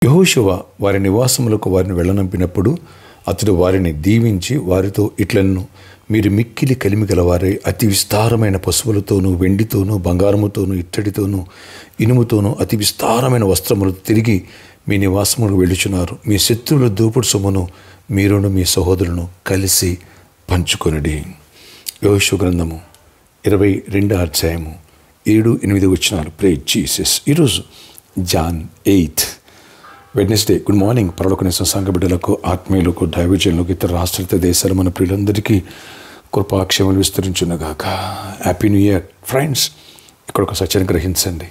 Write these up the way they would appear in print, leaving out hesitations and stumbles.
యెహోషువ వారి నివాసములకు వారిని వెళ్ళనంపినప్పుడు అతడు వారిని దీవించి వారితో ఇట్లను, మీరు మిక్కిలి కలిమి గలవారై అతి విస్తారమైన పశువులతోనూ వెండితోనూ బంగారముతోనూ ఇత్తడితోనూ ఇనుముతోనూ అతి విస్తారమైన వస్త్రములతో తిరిగి మీ నివాసములకు వెళ్ళుచున్నారు. మీ శత్రువుల దోపుడు సొమ్మును మీరును మీ సహోదరులను కలిసి పంచుకొనుడి. యెహోషువ గ్రంథము 22వ అధ్యాయము 7-8 వచనాలు. Praise Jesus. ఈరోజు జాన్ 8 వెడ్నెస్డే. Good morning. పరలోకనేశ్వర సంఘ బిడ్డలకు, ఆత్మీయులకు, దైవజనులకు, ఇతర రాష్ట్ర దేశాలు మన ప్రియులందరికీ కృపాక్షేమలు విస్తరించునుగాక. Happy new year friends. ఇక్కడ ఒక సత్యాన్ని గ్రహించండి.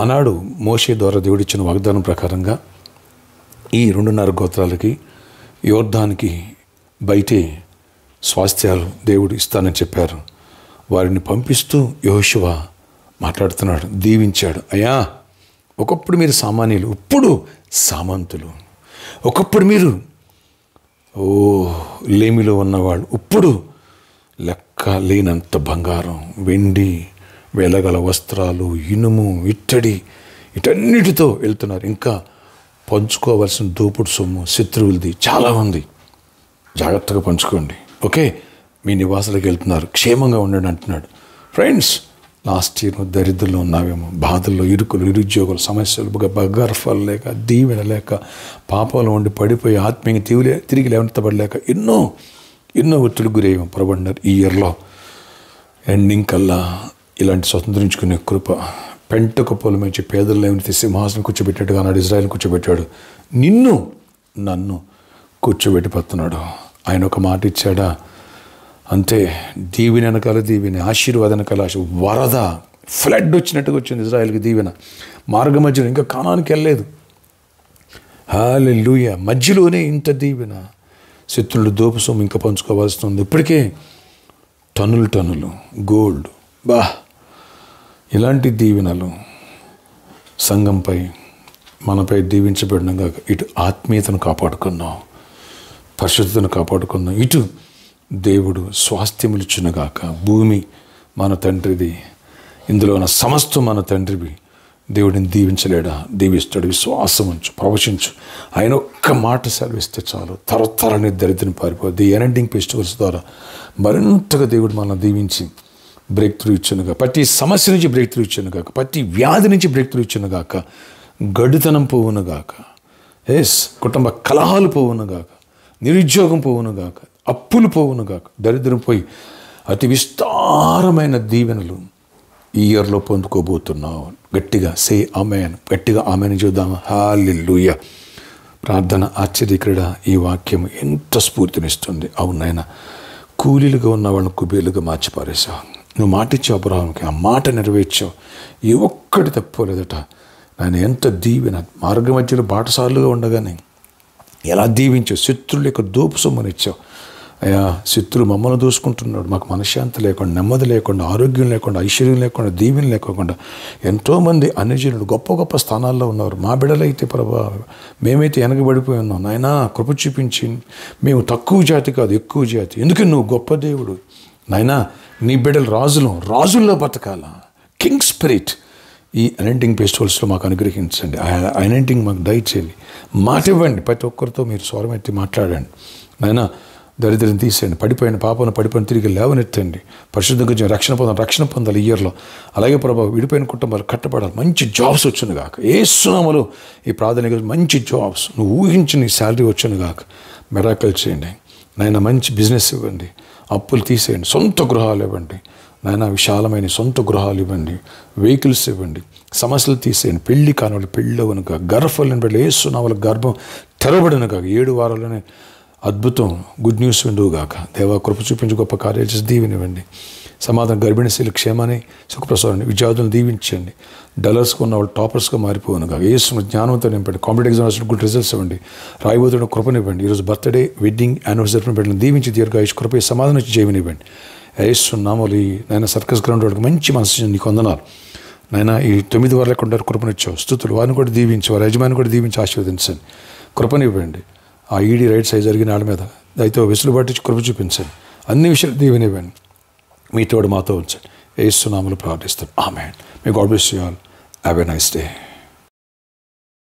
ఆనాడు మోషే ద్వారా దేవుడిచ్చిన వాగ్దానం ప్రకారంగా ఈ 2.5 గోత్రాలకి యోర్దానికి బయటే స్వాస్థ్యాలు దేవుడు ఇస్తానని చెప్పారు. వారిని పంపిస్తూ యెహోషువ మాట్లాడుతున్నాడు, దీవించాడు. అయ్యా, ఒకప్పుడు మీరు సామాన్యులు, ఇప్పుడు సామంతులు. ఒకప్పుడు మీరు లేమిలో ఉన్నవాళ్ళు, ఇప్పుడు లెక్క లేనంత బంగారం, వెండి, వెలగల వస్త్రాలు, ఇనుము, ఇత్తడి, వీటన్నిటితో వెళ్తున్నారు. ఇంకా పంచుకోవాల్సిన దోపుడు సొమ్ము శత్రువులది చాలా ఉంది. జాగ్రత్తగా పంచుకోండి. ఓకే, మీ నివాసాలకు వెళ్తున్నారు, క్షేమంగా ఉండండి అంటున్నాడు. ఫ్రెండ్స్, లాస్ట్ ఇయర్ దరిద్రంలో ఉన్నావేమో, బాధల్లో, ఇరుకులు, నిరుద్యోగులు, సమస్యలు, బగర్ఫాలు లేక, దీవెన లేక, పాపాలు ఉండి పడిపోయి ఆత్మీయంగా తిరిగి లేవనెత్తబడలేక ఎన్నో ఒత్తిడి గురయ్యాము. ప్రభండారు ఈ ఇయర్లో ఎండింగ్ కల్లా ఇలాంటి స్వతంత్రించుకునే కృప, పెంటక పొలం నుంచి పేదలు లేవనెత్తి సింహాసనం కూర్చోబెట్టాడుగా నాడు ఇజ్రాయెల్ని కూర్చోబెట్టాడు. నన్ను కూర్చోబెట్టిపోతున్నాడు. ఆయన ఒక మాట ఇచ్చాడా, అంతే. దీవెన వెనకాల దీవెన, ఆశీర్వాదం వెనకాల వరద, ఫ్లడ్ వచ్చినట్టుగా వచ్చింది ఇజ్రాయెల్కి దీవెన. మార్గ మధ్యలో ఇంకా కానానికి వెళ్ళలేదు. హల్లెలూయా. మధ్యలోనే ఇంత దీవెన. శత్రులు దోపు సొమ్ము ఇంకా పంచుకోవాల్సి ఉంది. ఇప్పటికే టన్నులు గోల్డ్. ఇలాంటి దీవెనలు సంఘంపై, మనపై దీవించబడినగా ఇటు ఆత్మీయతను కాపాడుకున్నాం, పరిశుద్ధతను కాపాడుకున్నాం, ఇటు దేవుడు స్వాస్థ్యములిచ్చునుగాక. భూమి మన తండ్రిది, ఇందులో ఉన్న సమస్తం మన తండ్రివి. దేవుడిని దీవించలేడా? దీవిస్తాడు. విశ్వాసం ఉంచు, ప్రవచించు. ఆయన ఒక్క మాట సెలవిస్తే చాలు, తరతరాన్ని దరిద్రం పారిపోద్ది. ఎండింగ్ ఫెస్టివల్స్ ద్వారా మరింతగా దేవుడు మనల్ని దీవించి బ్రేక్ త్రూ ఇచ్చునుగా, ప్రతి సమస్య నుంచి బ్రేక్ త్రూ ఇచ్చునుగాక, ప్రతి వ్యాధి నుంచి బ్రేక్ త్రూ ఇచ్చునుగాక, గడుతనం పోవునుగాక, కుటుంబ కలహాలు పోవునుగాక, నిరుద్యోగం పోవునుగాక, అప్పులు పోవునుగాక, దరిద్రం పోయి అతి విస్తారమైన దీవెనలు ఈ ఇయర్లో పొందుకోబోతున్నావు. గట్టిగా సే ఆమెన్. గట్టిగా ఆమెన్ చూద్దామా? హల్లెలూయా. ప్రార్థన, ఆశ్చర్యక్రీడ. ఈ వాక్యం ఎంత స్ఫూర్తినిస్తుంది. అవునైనా కూలీలుగా ఉన్న వాళ్ళని కుబేలుగా మార్చిపారేశావు. నువ్వు మాట ఇచ్చావు అబ్రాహాముకి, ఆ మాట నెరవేర్చావు. ఏ ఒక్కటి తప్పుకోలేదట. ఆయన ఎంత దీవెన. మార్గ మధ్యలో బాటసారులుగా ఉండగానే ఎలా దీవించావు. శత్రువుల యొక్క దోపు సొమ్మునిచ్చావు. అయ్యా, శత్రువు మమ్మల్ని దూసుకుంటున్నాడు, మాకు మనశ్శాంతి లేకుండా, నెమ్మది లేకుండా, ఆరోగ్యం లేకుండా, ఐశ్వర్యం లేకుండా, దీవెన లేకుండా ఎంతోమంది అన్యజనులు గొప్ప స్థానాల్లో ఉన్నారు. మా బిడ్డలైతే ప్రభా, మేమైతే వెనకబడిపోయి ఉన్నాం. నాయనా, కృప చూపించి, మేము తక్కువ జాతి కాదు, ఎక్కువ జాతి. ఎందుకంటే నువ్వు గొప్ప దేవుడు. నాయనా, నీ బిడ్డలు రాజుల్లో బతకాల. కింగ్ స్పిరిట్ ఈ అనెంటింగ్ ఫెస్టివల్స్లో మాకు అనుగ్రహించండి. అనెంటింగ్ మాకు దయచేయండి. మాట ఇవ్వండి. ప్రతి ఒక్కరితో మీరు స్వరం ఎత్తి మాట్లాడండి. నాయనా, దరిద్రం తీసేయండి. పడిపోయిన తిరిగి లేవనెత్తండి. పరిశుద్ధంగా రక్షణ పొందాలి ఈ ఇయర్లో. అలాగే ప్రభావ, విడిపోయిన కుటుంబాలు కట్టబడాలి. మంచి జాబ్స్ వచ్చును గాక. యేసునామములో ఈ ప్రార్థన, మంచి జాబ్స్, నువ్వు ఊహించిన నీ శాలరీ వచ్చును గాక. మిరాకిల్ చేయండి నాయన. మంచి బిజినెస్ ఇవ్వండి. అప్పులు తీసేయండి. సొంత గృహాలు ఇవ్వండి నాయన. విశాలమైన సొంత గృహాలు ఇవ్వండి. వెహికల్స్ ఇవ్వండి. సమస్యలు తీసేయండి. పెళ్లి కాని వాళ్ళు పెళ్ళి అవ్వనుగా. గర్భఫలం బిడ్డలు యేసునామములో గర్భం తెరవబడును గాక. 7 వారాల్లోనే అద్భుతం, గుడ్ న్యూస్ విండుగాక. దేవా, కృప చూపించి గొప్ప కార్యాలు చేసి దీవెనివ్వండి. సమాధానం, గర్భిణీ స్త్రీల క్షేమాన్ని, సుఖప్రసవాన్ని, విద్యార్థులను దీవించండి. డలర్స్గా ఉన్న వాళ్ళు టాపర్స్గా మారిపోనుగా. యేసు జ్ఞానంతో నింపండి. కాంపిటేటివ్ ఎగ్జామ్స్లో గుడ్ రిజల్ట్స్ ఇవ్వండి. రాయిపోతున్న కృపనివ్వండి. ఈరోజు బర్త్డే, వెడ్డింగ్, యానివర్సరీ బిడ్డలను దీవించి దీర్ఘాయుష్ కృప, సమాధానం వచ్చి జీవనివ్వండి. యేసు నామములో నాయన సర్కస్ గ్రౌండ్ వాళ్ళకి మంచి మనసు నీకు వందనాలు నాయన. ఈ 9 వారాలకు ఉంటారు, కృపనిచ్చావు. స్తుతులు. వారిని కూడా దీవించి, వారి యజమాని కూడా దీవించి ఆశీర్వదించండి. కృపనివ్వండి. ఆ ఈడీ రైట్స్ అయి జరిగిన వాళ్ళ మీద దయతో వెసులుబాటు కృప చూపించండి. అన్ని విషయాలు దీవెనివ్వండి. మీతో మాతో ఉంచండి. యేసు నామములో ప్రార్థిస్తాను. ఆమేన్. May God bless you all. Have a nice day.